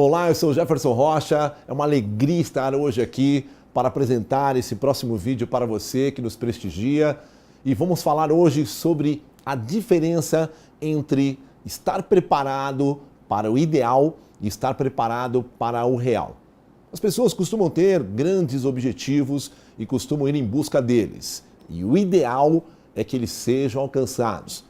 Olá, eu sou o Jefferson Rocha, é uma alegria estar hoje aqui para apresentar esse próximo vídeo para você que nos prestigia e vamos falar hoje sobre a diferença entre estar preparado para o ideal e estar preparado para o real. As pessoas costumam ter grandes objetivos e costumam ir em busca deles e o ideal é que eles sejam alcançados.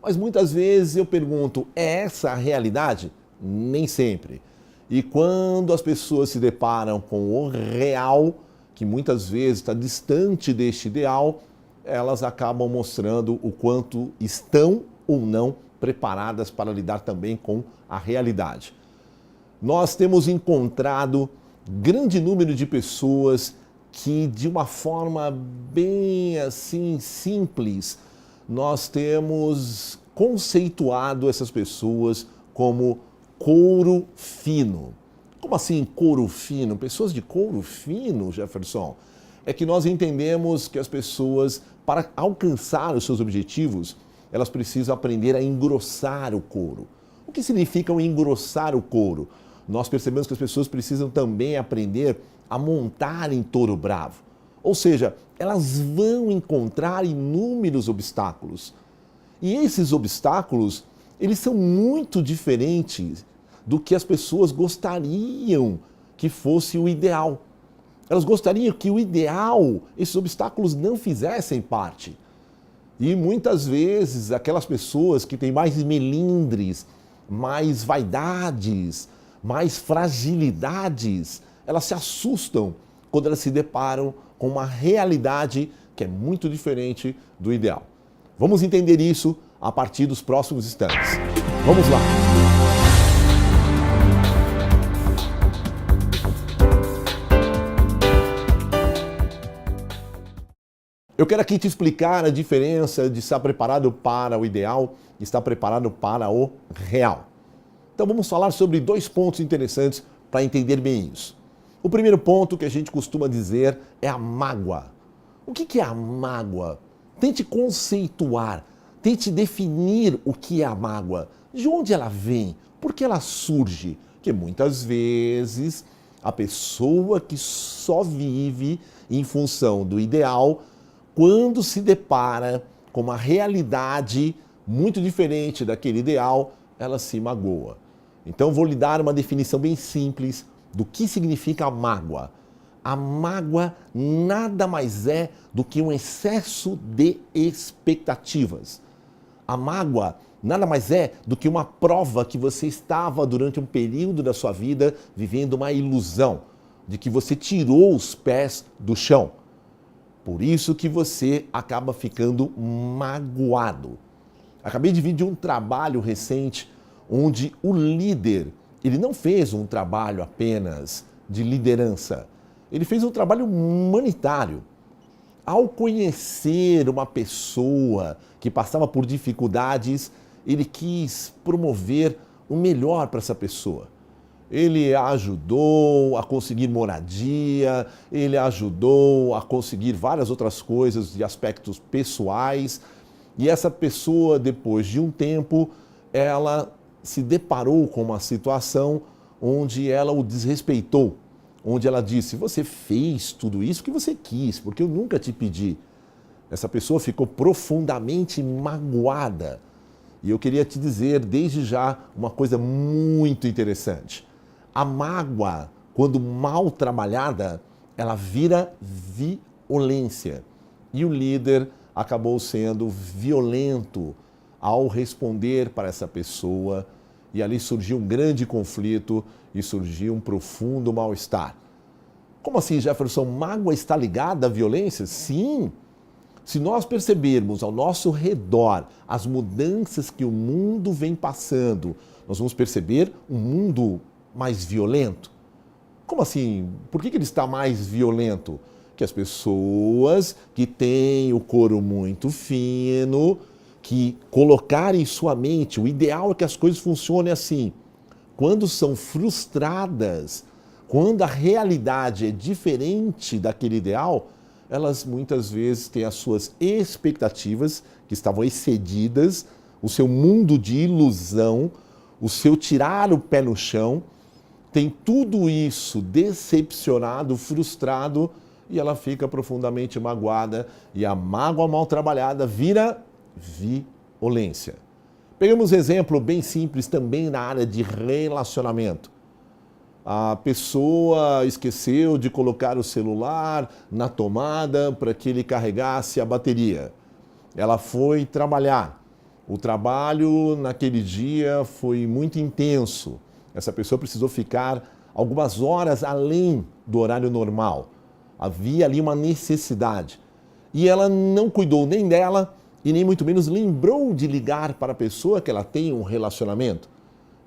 Mas muitas vezes eu pergunto, é essa a realidade? Nem sempre. E quando as pessoas se deparam com o real, que muitas vezes está distante deste ideal, elas acabam mostrando o quanto estão ou não preparadas para lidar também com a realidade. Nós temos encontrado grande número de pessoas que, de uma forma bem assim simples, nós temos conceituado essas pessoas como couro fino. Como assim couro fino? Pessoas de couro fino, Jefferson? É que nós entendemos que as pessoas, para alcançar os seus objetivos, elas precisam aprender a engrossar o couro. O que significa o engrossar o couro? Nós percebemos que as pessoas precisam também aprender a montar em touro bravo. Ou seja, elas vão encontrar inúmeros obstáculos. E esses obstáculos, eles são muito diferentes do que as pessoas gostariam que fosse o ideal. Elas gostariam que o ideal, esses obstáculos não fizessem parte. E muitas vezes aquelas pessoas que têm mais melindres, mais vaidades, mais fragilidades, elas se assustam quando elas se deparam com uma realidade que é muito diferente do ideal. Vamos entender isso a partir dos próximos instantes. Vamos lá! Eu quero aqui te explicar a diferença de estar preparado para o ideal e estar preparado para o real. Então vamos falar sobre dois pontos interessantes para entender bem isso. O primeiro ponto que a gente costuma dizer é a mágoa. O que é a mágoa? Tente conceituar, tente definir o que é a mágoa. De onde ela vem? Por que ela surge? Porque muitas vezes a pessoa que só vive em função do ideal, quando se depara com uma realidade muito diferente daquele ideal, ela se magoa. Então vou lhe dar uma definição bem simples do que significa a mágoa. A mágoa nada mais é do que um excesso de expectativas. A mágoa nada mais é do que uma prova que você estava durante um período da sua vida vivendo uma ilusão, de que você tirou os pés do chão. Por isso que você acaba ficando magoado. Acabei de vir de um trabalho recente onde o líder, ele não fez um trabalho apenas de liderança, ele fez um trabalho humanitário. Ao conhecer uma pessoa que passava por dificuldades, ele quis promover o melhor para essa pessoa. Ele a ajudou a conseguir moradia, ele a ajudou a conseguir várias outras coisas de aspectos pessoais. E essa pessoa, depois de um tempo, ela se deparou com uma situação onde ela o desrespeitou, onde ela disse, você fez tudo isso que você quis, porque eu nunca te pedi. Essa pessoa ficou profundamente magoada. E eu queria te dizer, desde já, uma coisa muito interessante. A mágoa, quando mal trabalhada, ela vira violência. E o líder acabou sendo violento ao responder para essa pessoa. E ali surgiu um grande conflito e surgiu um profundo mal-estar. Como assim, Jefferson? Mágoa está ligada à violência? Sim! Se nós percebermos ao nosso redor as mudanças que o mundo vem passando, nós vamos perceber um mundo mais violento. Como assim? Por que ele está mais violento? Que as pessoas que têm o couro muito fino, que colocarem em sua mente, o ideal é que as coisas funcionem assim. Quando são frustradas, quando a realidade é diferente daquele ideal, elas muitas vezes têm as suas expectativas que estavam excedidas, o seu mundo de ilusão, o seu tirar o pé no chão, tem tudo isso decepcionado, frustrado, e ela fica profundamente magoada, e a mágoa mal trabalhada vira violência. Pegamos um exemplo bem simples também na área de relacionamento. A pessoa esqueceu de colocar o celular na tomada para que ele carregasse a bateria. Ela foi trabalhar. O trabalho naquele dia foi muito intenso. Essa pessoa precisou ficar algumas horas além do horário normal. Havia ali uma necessidade. E ela não cuidou nem dela e nem muito menos lembrou de ligar para a pessoa que ela tem um relacionamento.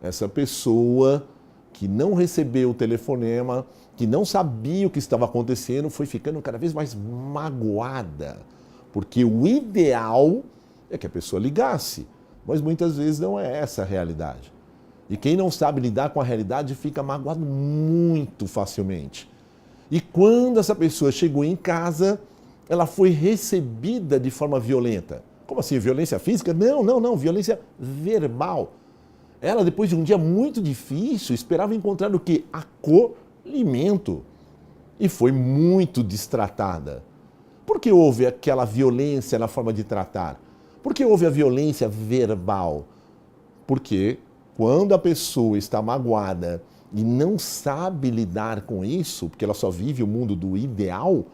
Essa pessoa que não recebeu o telefonema, que não sabia o que estava acontecendo, foi ficando cada vez mais magoada. Porque o ideal é que a pessoa ligasse, mas muitas vezes não é essa a realidade. E quem não sabe lidar com a realidade fica magoado muito facilmente. E quando essa pessoa chegou em casa, ela foi recebida de forma violenta. Como assim? Violência física? Não, violência verbal. Ela, depois de um dia muito difícil, esperava encontrar o quê? Acolhimento. E foi muito destratada. Por que houve aquela violência na forma de tratar? Por que houve a violência verbal? Porque quando a pessoa está magoada e não sabe lidar com isso, porque ela só vive o mundo do ideal,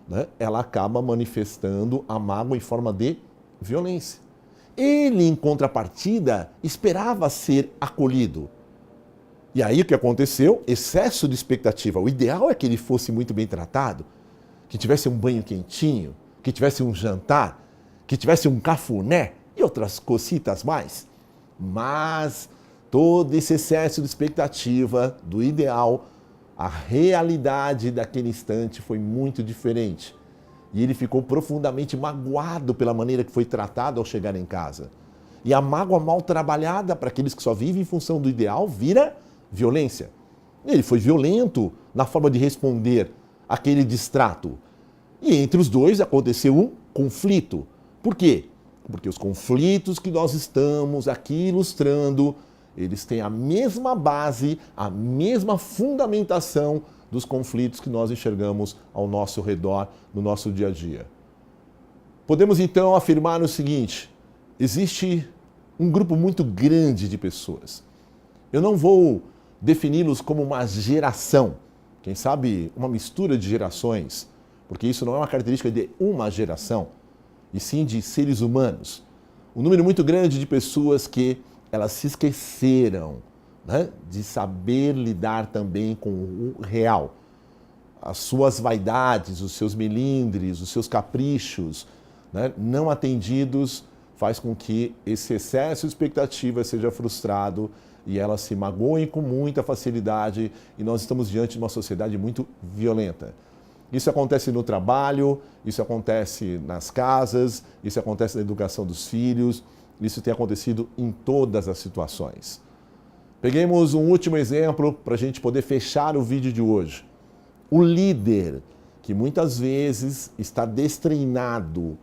né, ela acaba manifestando a mágoa em forma de violência. Ele, em contrapartida, esperava ser acolhido. E aí o que aconteceu? Excesso de expectativa. O ideal é que ele fosse muito bem tratado, que tivesse um banho quentinho, que tivesse um jantar, que tivesse um cafuné e outras cositas mais. Mas todo esse excesso de expectativa do ideal, a realidade daquele instante foi muito diferente. E ele ficou profundamente magoado pela maneira que foi tratado ao chegar em casa. E a mágoa mal trabalhada para aqueles que só vivem em função do ideal vira violência. Ele foi violento na forma de responder àquele distrato. E entre os dois aconteceu um conflito. Por quê? Porque os conflitos que nós estamos aqui ilustrando, eles têm a mesma base, a mesma fundamentação dos conflitos que nós enxergamos ao nosso redor, no nosso dia a dia. Podemos então afirmar o seguinte: existe um grupo muito grande de pessoas. Eu não vou defini-los como uma geração, quem sabe uma mistura de gerações, porque isso não é uma característica de uma geração, e sim de seres humanos. Um número muito grande de pessoas que elas se esqueceram, né, de saber lidar também com o real. As suas vaidades, os seus melindres, os seus caprichos, né, não atendidos, faz com que esse excesso de expectativa seja frustrado e elas se magoem com muita facilidade, e nós estamos diante de uma sociedade muito violenta. Isso acontece no trabalho, isso acontece nas casas, isso acontece na educação dos filhos, isso tem acontecido em todas as situações. Peguemos um último exemplo para a gente poder fechar o vídeo de hoje. O líder, que muitas vezes está destreinado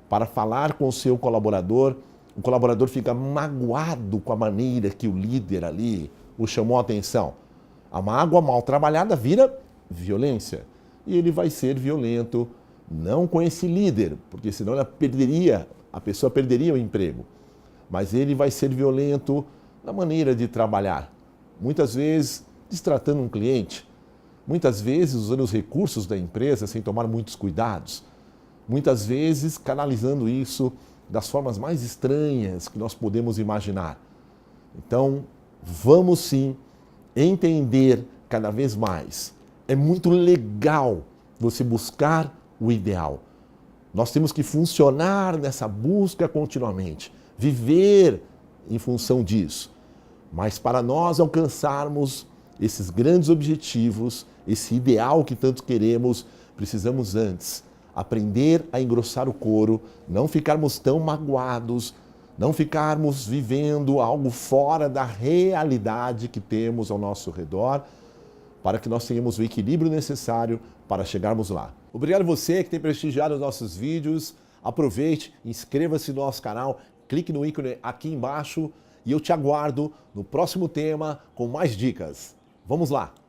para falar com o seu colaborador, o colaborador fica magoado com a maneira que o líder ali o chamou a atenção. A mágoa mal trabalhada vira violência. E ele vai ser violento, não com esse líder, porque senão a pessoa perderia o emprego. Mas ele vai ser violento na maneira de trabalhar. Muitas vezes destratando um cliente, muitas vezes usando os recursos da empresa sem tomar muitos cuidados, muitas vezes canalizando isso das formas mais estranhas que nós podemos imaginar. Então, vamos sim entender cada vez mais. É muito legal você buscar o ideal. Nós temos que funcionar nessa busca continuamente, viver em função disso. Mas para nós alcançarmos esses grandes objetivos, esse ideal que tanto queremos, precisamos antes aprender a engrossar o couro, não ficarmos tão magoados, não ficarmos vivendo algo fora da realidade que temos ao nosso redor, para que nós tenhamos o equilíbrio necessário para chegarmos lá. Obrigado a você que tem prestigiado os nossos vídeos. Aproveite, inscreva-se no nosso canal, clique no ícone aqui embaixo e eu te aguardo no próximo tema com mais dicas. Vamos lá!